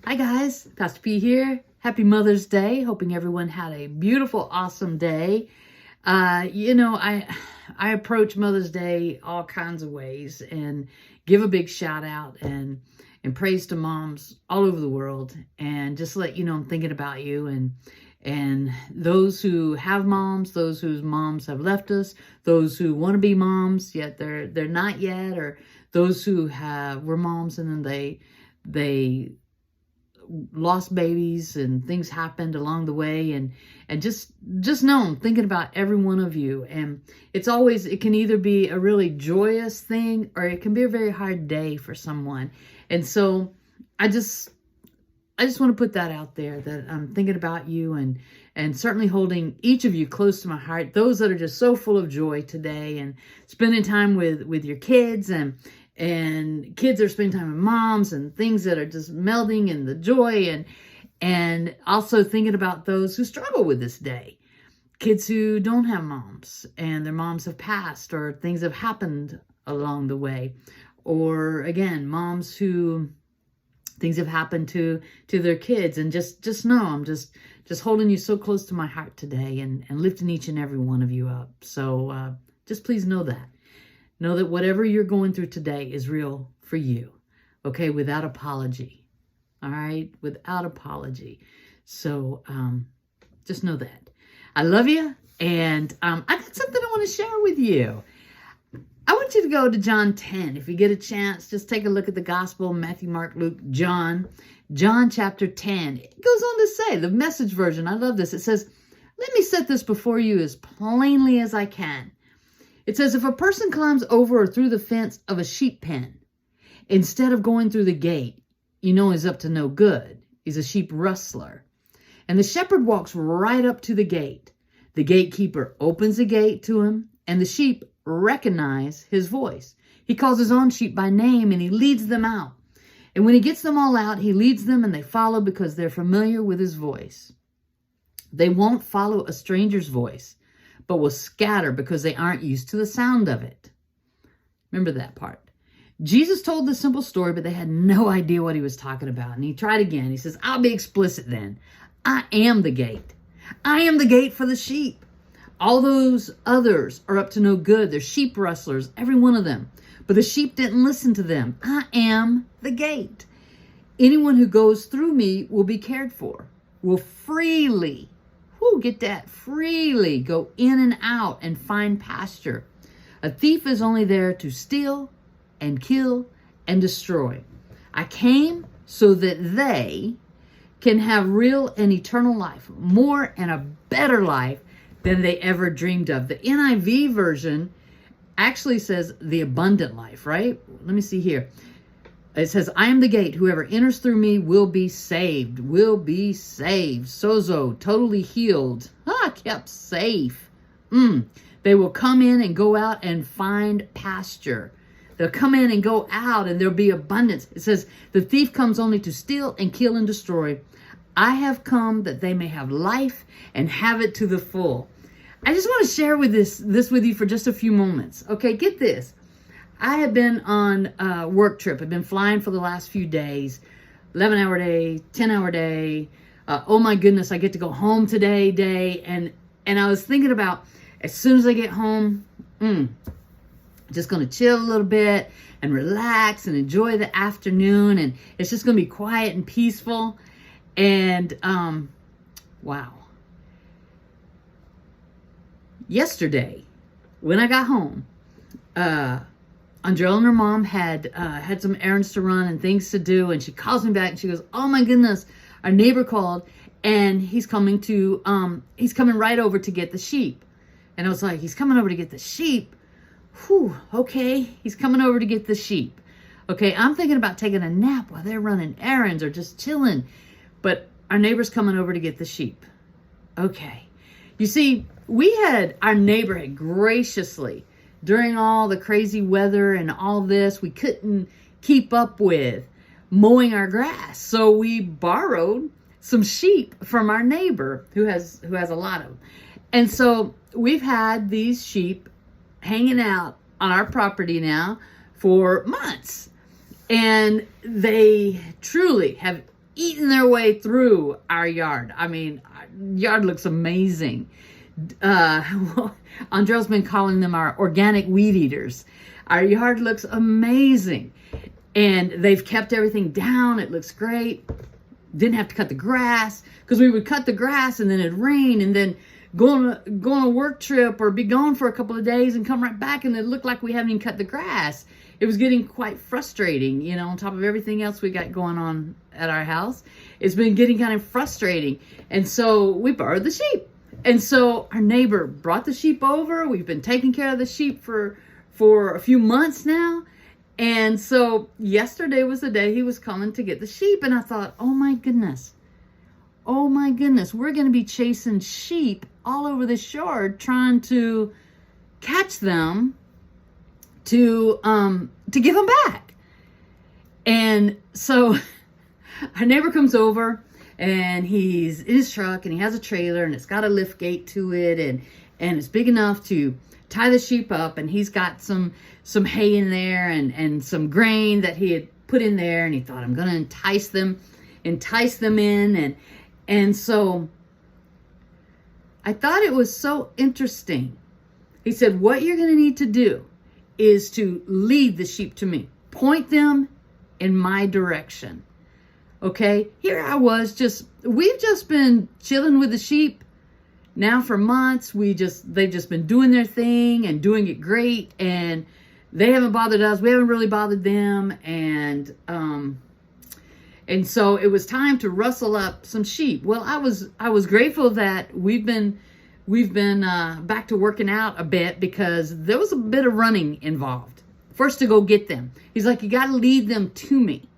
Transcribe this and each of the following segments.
Hi guys, Pastor P here. Happy Mother's Day. Hoping everyone had a beautiful, awesome day. I approach Mother's Day all kinds of ways and give a big shout out and praise to moms all over the world, and just let you know I'm thinking about you and those who have moms, those whose moms have left us, those who want to be moms yet they're not yet, or those who were moms and then they lost babies and things happened along the way, and just know I'm thinking about every one of you. And it can either be a really joyous thing or it can be a very hard day for someone. And so I just want to put that out there, that I'm thinking about you and certainly holding each of you close to my heart. Those that are just so full of joy today and spending time with your kids, and kids are spending time with moms, and things that are just melding in the joy, and also thinking about those who struggle with this day. Kids who don't have moms and their moms have passed, or things have happened along the way. Or again, moms who things have happened to their kids, and just know I'm just holding you so close to my heart today, and lifting each and every one of you up. So just please know that. Know that whatever you're going through today is real for you, okay? Without apology, all right? Without apology. So just know that. I love you, and I got something I want to share with you. I want you to go to John 10. If you get a chance, just take a look at the gospel: Matthew, Mark, Luke, John. John chapter 10. It goes on to say, the Message version, I love this. It says, "Let me set this before you as plainly as I can." It says, "If a person climbs over or through the fence of a sheep pen, instead of going through the gate, you know he's up to no good. He's a sheep rustler. And the shepherd walks right up to the gate. The gatekeeper opens the gate to him, and the sheep recognize his voice. He calls his own sheep by name, and he leads them out. And when he gets them all out, he leads them, and they follow because they're familiar with his voice. They won't follow a stranger's voice, but will scatter because they aren't used to the sound of it." Remember that part. Jesus told the simple story, but they had no idea what he was talking about. And he tried again. He says, "I'll be explicit then. I am the gate. I am the gate for the sheep. All those others are up to no good. They're sheep rustlers, every one of them. But the sheep didn't listen to them. I am the gate. Anyone who goes through me will be cared for, will freely, get that, freely go in and out and find pasture. A thief is only there to steal and kill and destroy. I came so that they can have real and eternal life, more and a better life than they ever dreamed of." The NIV version actually says the abundant life, right? Let me see here. It says, "I am the gate. Whoever enters through me will be saved." Will be saved. Sozo, totally healed. Kept safe. They will come in and go out and find pasture. They'll come in and go out, and there'll be abundance. It says, "The thief comes only to steal and kill and destroy. I have come that they may have life and have it to the full." I just want to share with this with you for just a few moments. Okay, get this. I have been on a work trip. I've been flying for the last few days, 11-hour day, 10-hour day. Oh my goodness, I get to go home today. And I was thinking about, as soon as I get home, just going to chill a little bit and relax and enjoy the afternoon. And it's just going to be quiet and peaceful. And wow. Yesterday, when I got home, Andrea and her mom had some errands to run and things to do, and she calls me back and she goes, "Oh my goodness, our neighbor called, and he's coming right over to get the sheep." And I was like, "He's coming over to get the sheep? Whew, okay, he's coming over to get the sheep." Okay, I'm thinking about taking a nap while they're running errands or just chilling, but our neighbor's coming over to get the sheep. Okay, you see, our neighbor had graciously, during all the crazy weather and all this, we couldn't keep up with mowing our grass. So we borrowed some sheep from our neighbor who has a lot of them. And so we've had these sheep hanging out on our property now for months. And they truly have eating their way through our yard. I mean, our yard looks amazing. Andrell's been calling them our organic weed eaters. Our yard looks amazing. And they've kept everything down. It looks great. Didn't have to cut the grass, because we would cut the grass and then it'd rain, and then go on a work trip or be gone for a couple of days and come right back and it looked like we haven't even cut the grass. It was getting quite frustrating, you know, on top of everything else we got going on at our house. It's been getting kind of frustrating. And so we borrowed the sheep. And so our neighbor brought the sheep over. We've been taking care of the sheep for a few months now. And so yesterday was the day he was coming to get the sheep. And I thought, oh my goodness, we're going to be chasing sheep all over this yard, trying to catch them to give them back. And so our neighbor comes over, and he's in his truck, and he has a trailer, and it's got a lift gate to it, and it's big enough to tie the sheep up, and he's got some hay in there and some grain that he had put in there, and he thought, I'm going to entice them in. And so I thought it was so interesting. He said, what you're going to need to do is to lead the sheep to me. Point them in my direction. Okay? Here I was, we've just been chilling with the sheep now for months. They've just been doing their thing and doing it great, and they haven't bothered us. We haven't really bothered them. And so it was time to rustle up some sheep. Well, I was grateful that we've been back to working out a bit, because there was a bit of running involved. First to go get them. He's like, you got to lead them to me.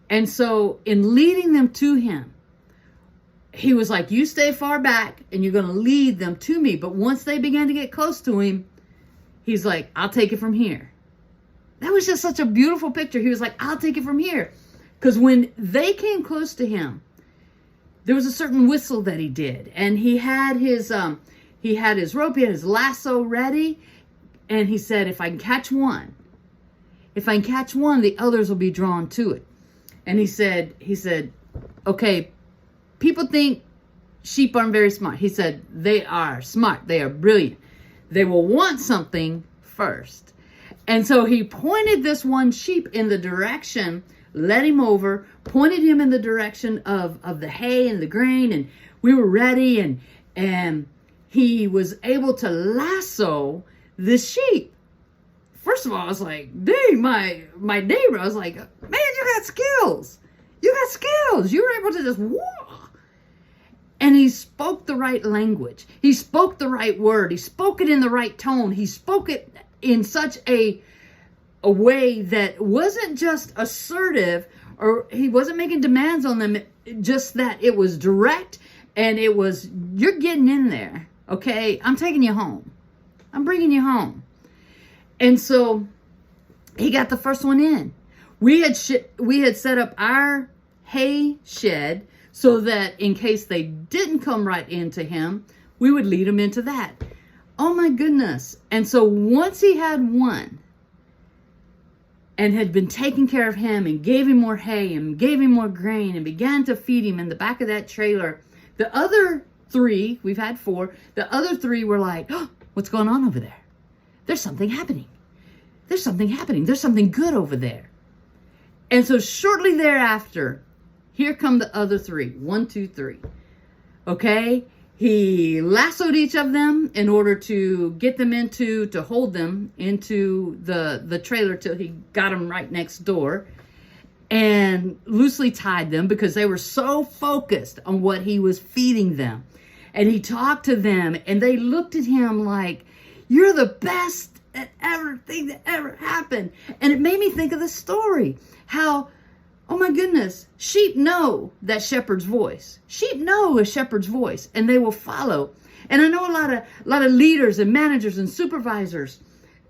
And so in leading them to him, he was like, you stay far back and you're going to lead them to me. But once they began to get close to him, he's like, I'll take it from here. That was just such a beautiful picture. He was like, I'll take it from here. Because when they came close to him, there was a certain whistle that he did. And he had his rope, he had his lasso ready. And he said, if I can catch one, the others will be drawn to it. And he said, okay, people think sheep aren't very smart. He said, they are smart. They are brilliant. They will want something first. And so he pointed this one sheep in the direction, led him over, pointed him in the direction of the hay and the grain, and we were ready, and he was able to lasso the sheep. First of all, I was like, dang, my neighbor, I was like, man, you got skills. You were able to just, whoa. And he spoke the right language. He spoke the right word. He spoke it in the right tone. He spoke it in such a way that wasn't just assertive, or he wasn't making demands on them, just that it was direct, and it was, you're getting in there, okay? I'm taking you home. I'm bringing you home. And so he got the first one in. We had set up our hay shed so that in case they didn't come right into him, we would lead them into that. Oh my goodness. And so once he had one and had been taking care of him and gave him more hay and gave him more grain and began to feed him in the back of that trailer, the other three, we've had four, the other three were like, oh, what's going on over there? There's something happening. There's something good over there. And so shortly thereafter, here come the other three. 1, 2, 3. Okay? He lassoed each of them in order to get them to hold them into the trailer till he got them right next door, and loosely tied them because they were so focused on what he was feeding them. And he talked to them, and they looked at him like, you're the best thing that ever happened. And it made me think of the story, how, oh my goodness, sheep know that shepherd's voice. Sheep know a shepherd's voice, and they will follow. And I know a lot of leaders and managers and supervisors,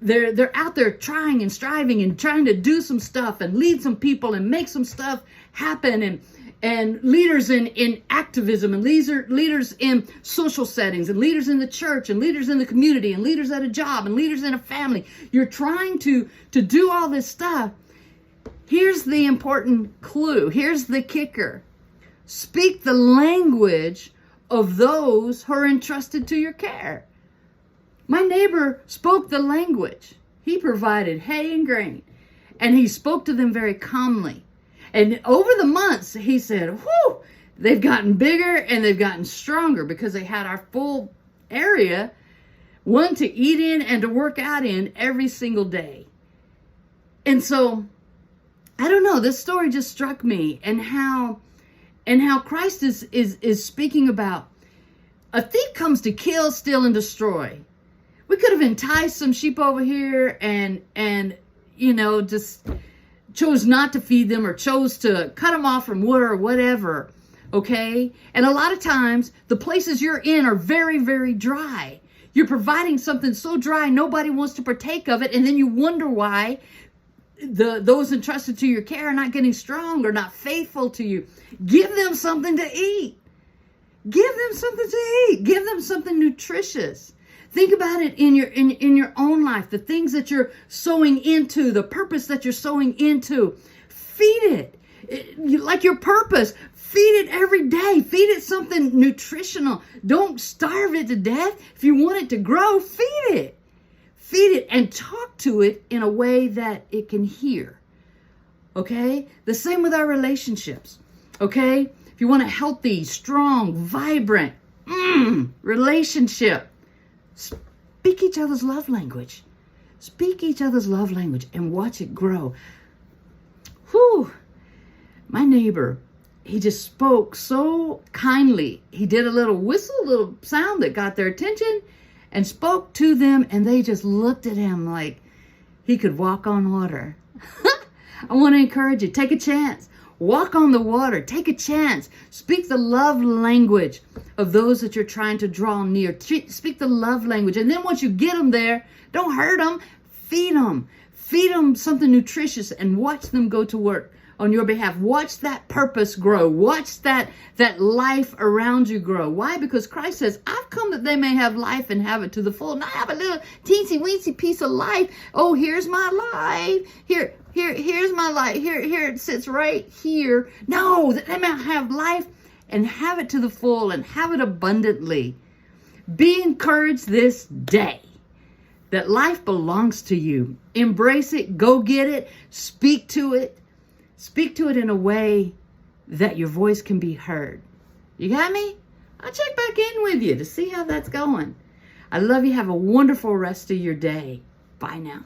they're out there trying and striving and trying to do some stuff and lead some people and make some stuff happen, and leaders in activism, and leaders in social settings, and leaders in the church, and leaders in the community, and leaders at a job, and leaders in a family. You're trying to do all this stuff, Here's the important clue. Here's the kicker. Speak the language of those who are entrusted to your care. My neighbor spoke the language. He provided hay and grain, and he spoke to them very calmly. And over the months, he said, whew, they've gotten bigger and they've gotten stronger because they had our full area, one to eat in and to work out in every single day. And so, I don't know, this story just struck me, and how Christ is speaking about a thief comes to kill, steal, and destroy. We could have enticed some sheep over here and just chose not to feed them, or chose to cut them off from wood or whatever, okay? And a lot of times, the places you're in are very, very dry. You're providing something so dry, nobody wants to partake of it, and then you wonder why those entrusted to your care are not getting strong or not faithful to you. Give them something to eat. Give them something to eat. Give them something nutritious. Think about it in your own life, the things that you're sowing into, the purpose that you're sowing into. Feed it. Like your purpose, feed it every day. Feed it something nutritional. Don't starve it to death. If you want it to grow, feed it. Feed it and talk to it in a way that it can hear. Okay? The same with our relationships. Okay? If you want a healthy, strong, vibrant relationship, speak each other's love language. Speak each other's love language and watch it grow. Whew. My neighbor, he just spoke so kindly. He did a little whistle, little sound that got their attention, and spoke to them, and they just looked at him like he could walk on water. I want to encourage you, take a chance. Walk on the water. Take a chance. Speak the love language of those that you're trying to draw near. Speak the love language. And then once you get them there, don't hurt them. Feed them. Feed them something nutritious and watch them go to work on your behalf. Watch that purpose grow. Watch that life around you grow. Why? Because Christ says, I've come that they may have life and have it to the full. Not have a little teensy-weensy piece of life. Oh, here's my life. Here's my life. Here it sits right here. No, that they may have life and have it to the full and have it abundantly. Be encouraged this day that life belongs to you. Embrace it. Go get it. Speak to it. Speak to it in a way that your voice can be heard. You got me? I'll check back in with you to see how that's going. I love you. Have a wonderful rest of your day. Bye now.